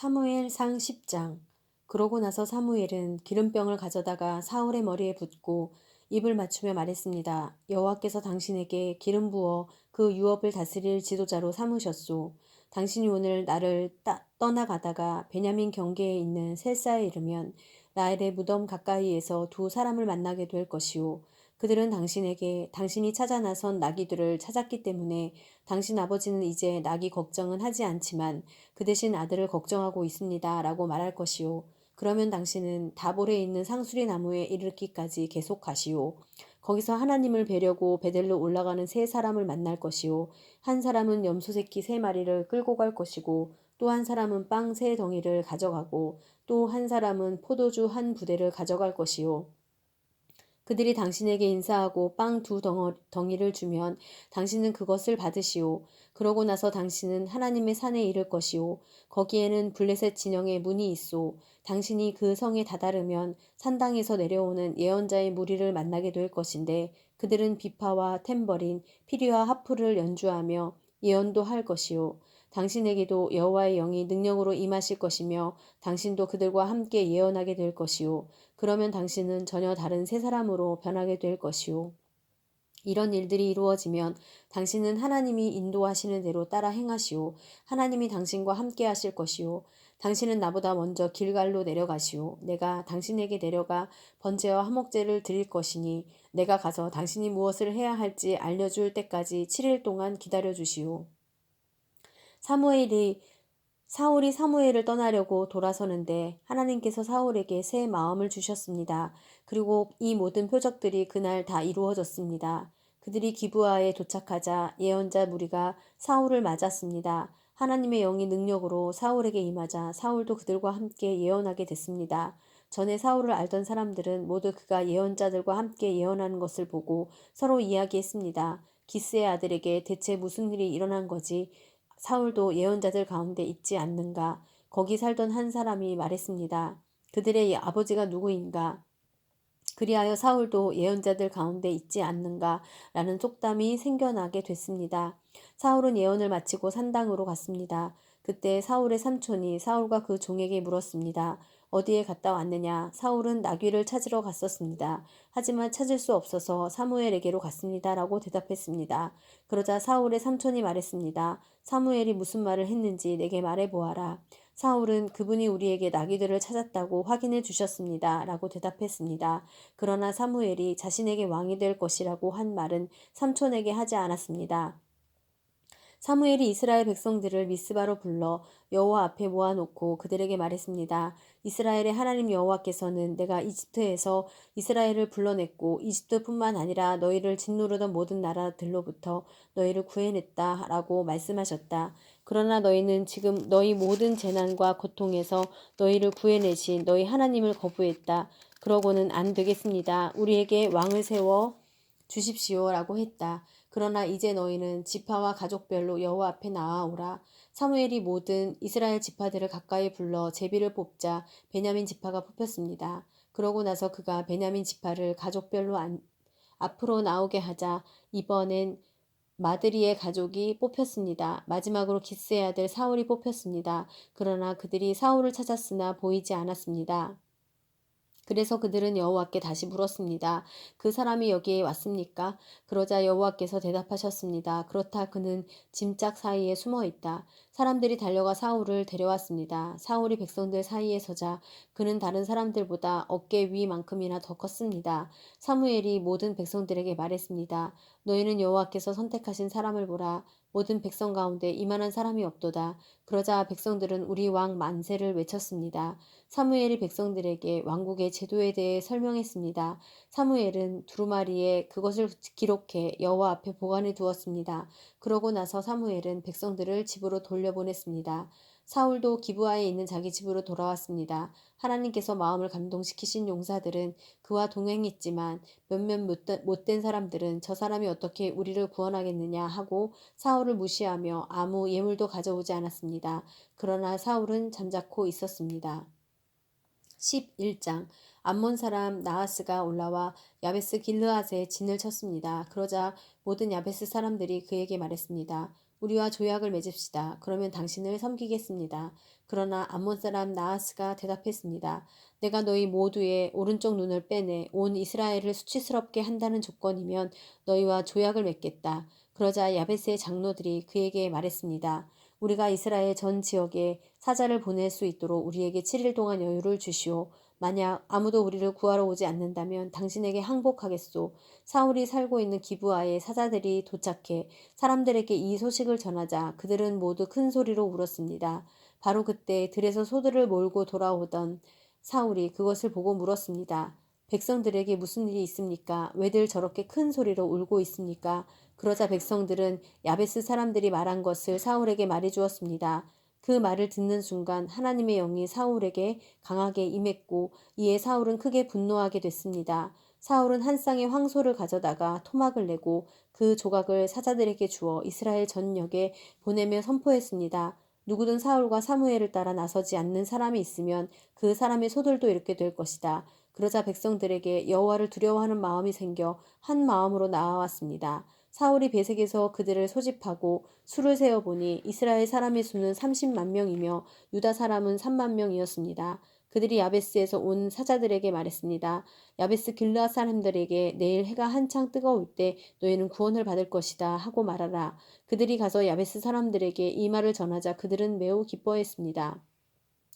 사무엘상 10장. 그러고 나서 사무엘은 기름병을 가져다가 사울의 머리에 붓고 입을 맞추며 말했습니다. 여호와께서 당신에게 기름 부어 그 유업을 다스릴 지도자로 삼으셨소. 당신이 오늘 나를 떠나가다가 베냐민 경계에 있는 셀사에 이르면 라헬의 무덤 가까이에서 두 사람을 만나게 될 것이요. 그들은 당신에게 당신이 찾아 나선 나귀들을 찾았기 때문에 당신 아버지는 이제 나귀 걱정은 하지 않지만 그 대신 아들을 걱정하고 있습니다. 라고 말할 것이요. 그러면 당신은 다볼에 있는 상수리 나무에 이르기까지 계속 가시오. 거기서 하나님을 뵈려고 베델로 올라가는 세 사람을 만날 것이요. 한 사람은 염소 새끼 세 마리를 끌고 갈 것이고 또 한 사람은 빵 세 덩이를 가져가고 또 한 사람은 포도주 한 부대를 가져갈 것이요. 그들이 당신에게 인사하고 빵 두 덩이를 주면 당신은 그것을 받으시오. 그러고 나서 당신은 하나님의 산에 이를 것이오. 거기에는 블레셋 진영의 문이 있소. 당신이 그 성에 다다르면 산당에서 내려오는 예언자의 무리를 만나게 될 것인데 그들은 비파와 탬버린, 피리와 하프를 연주하며 예언도 할 것이오. 당신에게도 여호와의 영이 능력으로 임하실 것이며 당신도 그들과 함께 예언하게 될 것이오. 그러면 당신은 전혀 다른 새 사람으로 변하게 될 것이오. 이런 일들이 이루어지면 당신은 하나님이 인도하시는 대로 따라 행하시오. 하나님이 당신과 함께 하실 것이오. 당신은 나보다 먼저 길갈로 내려가시오. 내가 당신에게 내려가 번제와 화목제를 드릴 것이니 내가 가서 당신이 무엇을 해야 할지 알려줄 때까지 7일 동안 기다려 주시오. 사울이 사무엘을 떠나려고 돌아서는데 하나님께서 사울에게 새 마음을 주셨습니다. 그리고 이 모든 표적들이 그날 다 이루어졌습니다. 그들이 기브아에 도착하자 예언자 무리가 사울을 맞았습니다. 하나님의 영이 능력으로 사울에게 임하자 사울도 그들과 함께 예언하게 됐습니다. 전에 사울을 알던 사람들은 모두 그가 예언자들과 함께 예언하는 것을 보고 서로 이야기했습니다. 기스의 아들에게 대체 무슨 일이 일어난 거지? 사울도 예언자들 가운데 있지 않는가? 거기 살던 한 사람이 말했습니다. 그들의 아버지가 누구인가? 그리하여 사울도 예언자들 가운데 있지 않는가? 라는 속담이 생겨나게 됐습니다. 사울은 예언을 마치고 산당으로 갔습니다. 그때 사울의 삼촌이 사울과 그 종에게 물었습니다. 어디에 갔다 왔느냐? 사울은 나귀를 찾으러 갔었습니다. 하지만 찾을 수 없어서 사무엘에게로 갔습니다. 라고 대답했습니다. 그러자 사울의 삼촌이 말했습니다. 사무엘이 무슨 말을 했는지 내게 말해보아라. 사울은 그분이 우리에게 나귀들을 찾았다고 확인해 주셨습니다. 라고 대답했습니다. 그러나 사무엘이 자신에게 왕이 될 것이라고 한 말은 삼촌에게 하지 않았습니다. 사무엘이 이스라엘 백성들을 미스바로 불러 여호와 앞에 모아놓고 그들에게 말했습니다. 이스라엘의 하나님 여호와께서는 내가 이집트에서 이스라엘을 불러냈고 이집트뿐만 아니라 너희를 짓누르던 모든 나라들로부터 너희를 구해냈다 라고 말씀하셨다. 그러나 너희는 지금 너희 모든 재난과 고통에서 너희를 구해내신 너희 하나님을 거부했다. 그러고는 안 되겠습니다. 우리에게 왕을 세워 주십시오라고 했다. 그러나 이제 너희는 지파와 가족별로 여호와 앞에 나아오라. 사무엘이 모든 이스라엘 지파들을 가까이 불러 제비를 뽑자 베냐민 지파가 뽑혔습니다. 그러고 나서 그가 베냐민 지파를 가족별로 앞으로 나오게 하자 이번엔 마드리의 가족이 뽑혔습니다. 마지막으로 기스의 아들 사울이 뽑혔습니다. 그러나 그들이 사울을 찾았으나 보이지 않았습니다. 그래서 그들은 여호와께 다시 물었습니다. 그 사람이 여기에 왔습니까? 그러자 여호와께서 대답하셨습니다. 그렇다 그는 짐짝 사이에 숨어 있다. 사람들이 달려가 사울을 데려왔습니다. 사울이 백성들 사이에 서자 그는 다른 사람들보다 어깨 위만큼이나 더 컸습니다. 사무엘이 모든 백성들에게 말했습니다. 너희는 여호와께서 선택하신 사람을 보라. 모든 백성 가운데 이만한 사람이 없도다. 그러자 백성들은 우리 왕 만세를 외쳤습니다. 사무엘이 백성들에게 왕국의 제도에 대해 설명했습니다. 사무엘은 두루마리에 그것을 기록해 여호와 앞에 보관해 두었습니다. 그러고 나서 사무엘은 백성들을 집으로 돌려보냈습니다. 사울도 기브아에 있는 자기 집으로 돌아왔습니다. 하나님께서 마음을 감동시키신 용사들은 그와 동행했지만 몇몇 못된 사람들은 저 사람이 어떻게 우리를 구원하겠느냐 하고 사울을 무시하며 아무 예물도 가져오지 않았습니다. 그러나 사울은 잠자코 있었습니다. 11장 암몬 사람 나하스가 올라와 야베스 길르앗에 진을 쳤습니다. 그러자 모든 야베스 사람들이 그에게 말했습니다. 우리와 조약을 맺읍시다. 그러면 당신을 섬기겠습니다. 그러나 암몬 사람 나하스가 대답했습니다. 내가 너희 모두의 오른쪽 눈을 빼내 온 이스라엘을 수치스럽게 한다는 조건이면 너희와 조약을 맺겠다. 그러자 야베스의 장로들이 그에게 말했습니다. 우리가 이스라엘 전 지역에 사자를 보낼 수 있도록 우리에게 7일 동안 여유를 주시오. 만약 아무도 우리를 구하러 오지 않는다면 당신에게 항복하겠소. 사울이 살고 있는 기브아에 사자들이 도착해 사람들에게 이 소식을 전하자 그들은 모두 큰 소리로 울었습니다. 바로 그때 들에서 소들을 몰고 돌아오던 사울이 그것을 보고 물었습니다. 백성들에게 무슨 일이 있습니까? 왜들 저렇게 큰 소리로 울고 있습니까? 그러자 백성들은 야베스 사람들이 말한 것을 사울에게 말해주었습니다. 그 말을 듣는 순간 하나님의 영이 사울에게 강하게 임했고 이에 사울은 크게 분노하게 됐습니다. 사울은 한 쌍의 황소를 가져다가 토막을 내고 그 조각을 사자들에게 주어 이스라엘 전역에 보내며 선포했습니다. 누구든 사울과 사무엘을 따라 나서지 않는 사람이 있으면 그 사람의 소들도 이렇게 될 것이다. 그러자 백성들에게 여호와를 두려워하는 마음이 생겨 한 마음으로 나아왔습니다. 사울이 베색에서 그들을 소집하고 수를 세어보니 이스라엘 사람의 수는 30만 명이며 유다 사람은 3만 명이었습니다. 그들이 야베스에서 온 사자들에게 말했습니다. 야베스 길르앗 사람들에게 내일 해가 한창 뜨거울 때 너희는 구원을 받을 것이다 하고 말하라. 그들이 가서 야베스 사람들에게 이 말을 전하자 그들은 매우 기뻐했습니다.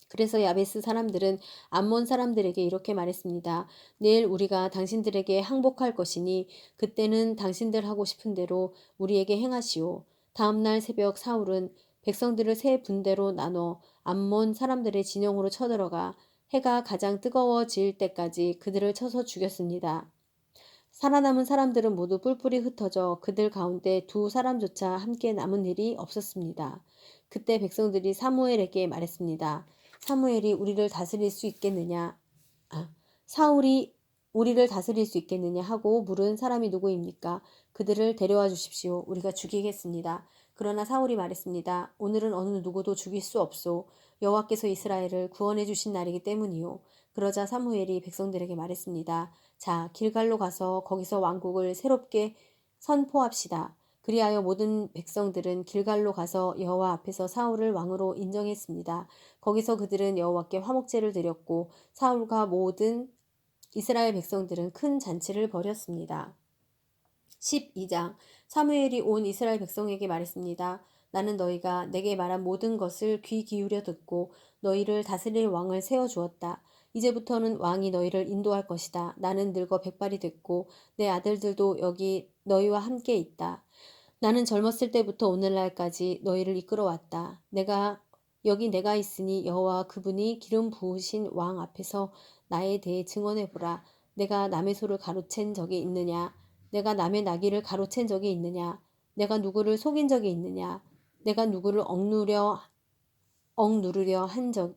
그래서 야베스 사람들은 암몬 사람들에게 이렇게 말했습니다. 내일 우리가 당신들에게 항복할 것이니 그때는 당신들 하고 싶은 대로 우리에게 행하시오. 다음 날 새벽 사울은 백성들을 세 분대로 나눠 암몬 사람들의 진영으로 쳐들어가 해가 가장 뜨거워질 때까지 그들을 쳐서 죽였습니다. 살아남은 사람들은 모두 뿔뿔이 흩어져 그들 가운데 두 사람조차 함께 남은 일이 없었습니다. 그때 백성들이 사무엘에게 말했습니다. 사무엘이 우리를 다스릴 수 있겠느냐? 사울이 우리를 다스릴 수 있겠느냐 하고 물은 사람이 누구입니까? 그들을 데려와 주십시오. 우리가 죽이겠습니다. 그러나 사울이 말했습니다. 오늘은 어느 누구도 죽일 수 없소. 여호와께서 이스라엘을 구원해 주신 날이기 때문이요. 그러자 사무엘이 백성들에게 말했습니다. 자, 길갈로 가서 거기서 왕국을 새롭게 선포합시다. 그리하여 모든 백성들은 길갈로 가서 여호와 앞에서 사울을 왕으로 인정했습니다. 거기서 그들은 여호와께 화목제를 드렸고 사울과 모든 이스라엘 백성들은 큰 잔치를 벌였습니다. 12장 사무엘이 온 이스라엘 백성에게 말했습니다. 나는 너희가 내게 말한 모든 것을 귀 기울여 듣고 너희를 다스릴 왕을 세워주었다. 이제부터는 왕이 너희를 인도할 것이다. 나는 늙어 백발이 됐고 내 아들들도 여기 너희와 함께 있다. 나는 젊었을 때부터 오늘날까지 너희를 이끌어왔다. 내가 있으니 여호와 그분이 기름 부으신 왕 앞에서 나에 대해 증언해보라. 내가 남의 소를 가로챈 적이 있느냐? 내가 남의 나귀를 가로챈 적이 있느냐? 내가 누구를 속인 적이 있느냐? 내가 누구를 억누르려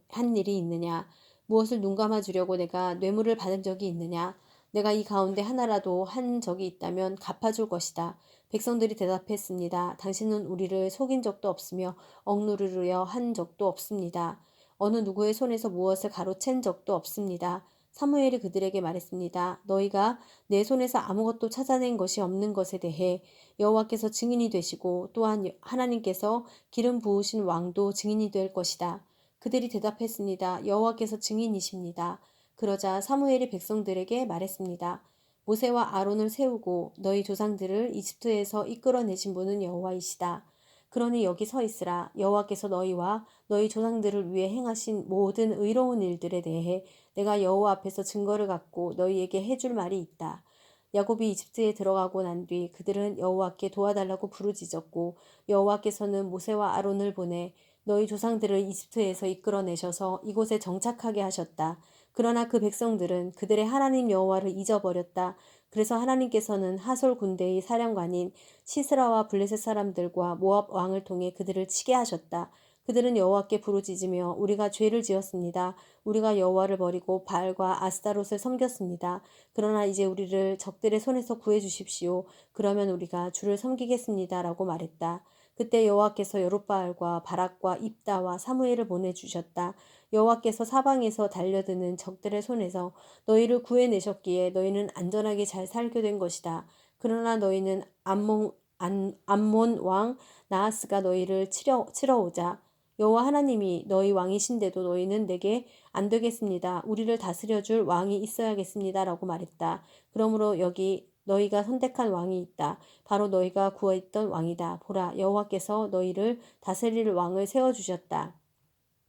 한 일이 있느냐? 무엇을 눈감아 주려고 내가 뇌물을 받은 적이 있느냐? 내가 이 가운데 하나라도 한 적이 있다면 갚아줄 것이다. 백성들이 대답했습니다. 당신은 우리를 속인 적도 없으며 억누르려 한 적도 없습니다. 어느 누구의 손에서 무엇을 가로챈 적도 없습니다. 사무엘이 그들에게 말했습니다. 너희가 내 손에서 아무것도 찾아낸 것이 없는 것에 대해 여호와께서 증인이 되시고 또한 하나님께서 기름 부으신 왕도 증인이 될 것이다. 그들이 대답했습니다. 여호와께서 증인이십니다. 그러자 사무엘이 백성들에게 말했습니다. 모세와 아론을 세우고 너희 조상들을 이집트에서 이끌어내신 분은 여호와이시다. 그러니 여기 서 있으라. 여호와께서 너희와 너희 조상들을 위해 행하신 모든 의로운 일들에 대해 내가 여호와 앞에서 증거를 갖고 너희에게 해줄 말이 있다. 야곱이 이집트에 들어가고 난 뒤 그들은 여호와께 도와달라고 부르짖었고 여호와께서는 모세와 아론을 보내 너희 조상들을 이집트에서 이끌어내셔서 이곳에 정착하게 하셨다. 그러나 그 백성들은 그들의 하나님 여호와를 잊어버렸다. 그래서 하나님께서는 하솔 군대의 사령관인 시스라와 블레셋 사람들과 모압 왕을 통해 그들을 치게 하셨다. 그들은 여호와께 부르짖으며 우리가 죄를 지었습니다. 우리가 여호와를 버리고 바알과 아스타롯을 섬겼습니다. 그러나 이제 우리를 적들의 손에서 구해 주십시오. 그러면 우리가 주를 섬기겠습니다라고 말했다. 그때 여호와께서 여룻바알과 바락과 입다와 사무엘을 보내주셨다. 여호와께서 사방에서 달려드는 적들의 손에서 너희를 구해내셨기에 너희는 안전하게 잘 살게 된 것이다. 그러나 너희는 암몬 왕 나하스가 너희를 치러 오자 여호와 하나님이 너희 왕이신데도 너희는 내게 안 되겠습니다. 우리를 다스려줄 왕이 있어야겠습니다라고 말했다. 그러므로 여기 너희가 선택한 왕이 있다. 바로 너희가 구했던 왕이다. 보라, 여호와께서 너희를 다스릴 왕을 세워주셨다.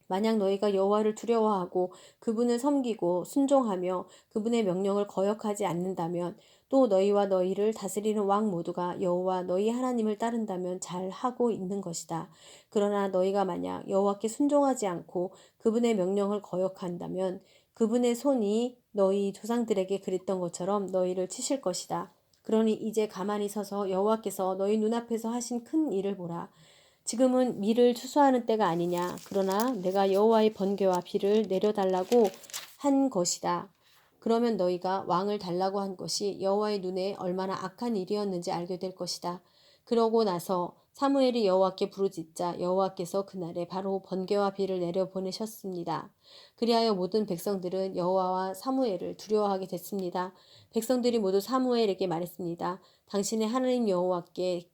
만약 너희가 여호와를 두려워하고 그분을 섬기고 순종하며 그분의 명령을 거역하지 않는다면 또 너희와 너희를 다스리는 왕 모두가 여호와 너희 하나님을 따른다면 잘 하고 있는 것이다. 그러나 너희가 만약 여호와께 순종하지 않고 그분의 명령을 거역한다면 그분의 손이 너희 조상들에게 그랬던 것처럼 너희를 치실 것이다. 그러니 이제 가만히 서서 여호와께서 너희 눈앞에서 하신 큰 일을 보라. 지금은 미를 추수하는 때가 아니냐. 그러나 내가 여호와의 번개와 비를 내려달라고 한 것이다. 그러면 너희가 왕을 달라고 한 것이 여호와의 눈에 얼마나 악한 일이었는지 알게 될 것이다. 그러고 나서 사무엘이 여호와께 부르짖자 여호와께서 그날에 바로 번개와 비를 내려 보내셨습니다. 그리하여 모든 백성들은 여호와와 사무엘을 두려워하게 됐습니다. 백성들이 모두 사무엘에게 말했습니다. 당신의 하나님 여호와께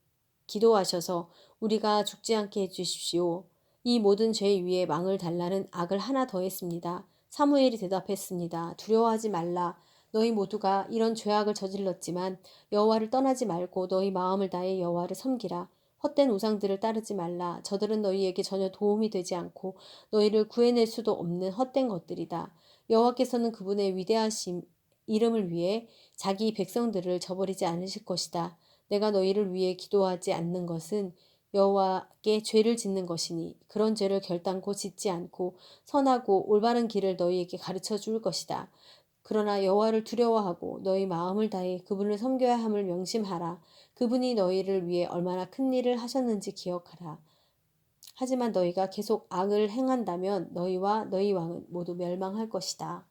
기도하셔서 우리가 죽지 않게 해주십시오. 이 모든 죄 위에 망을 달라는 악을 하나 더했습니다. 사무엘이 대답했습니다. 두려워하지 말라. 너희 모두가 이런 죄악을 저질렀지만 여호와를 떠나지 말고 너희 마음을 다해 여호와를 섬기라. 헛된 우상들을 따르지 말라. 저들은 너희에게 전혀 도움이 되지 않고 너희를 구해낼 수도 없는 헛된 것들이다. 여호와께서는 그분의 위대하심 이름을 위해 자기 백성들을 저버리지 않으실 것이다. 내가 너희를 위해 기도하지 않는 것은 여호와께 죄를 짓는 것이니 그런 죄를 결단코 짓지 않고 선하고 올바른 길을 너희에게 가르쳐 줄 것이다. 그러나 여호와를 두려워하고 너희 마음을 다해 그분을 섬겨야 함을 명심하라. 그분이 너희를 위해 얼마나 큰 일을 하셨는지 기억하라. 하지만 너희가 계속 악을 행한다면 너희와 너희 왕은 모두 멸망할 것이다.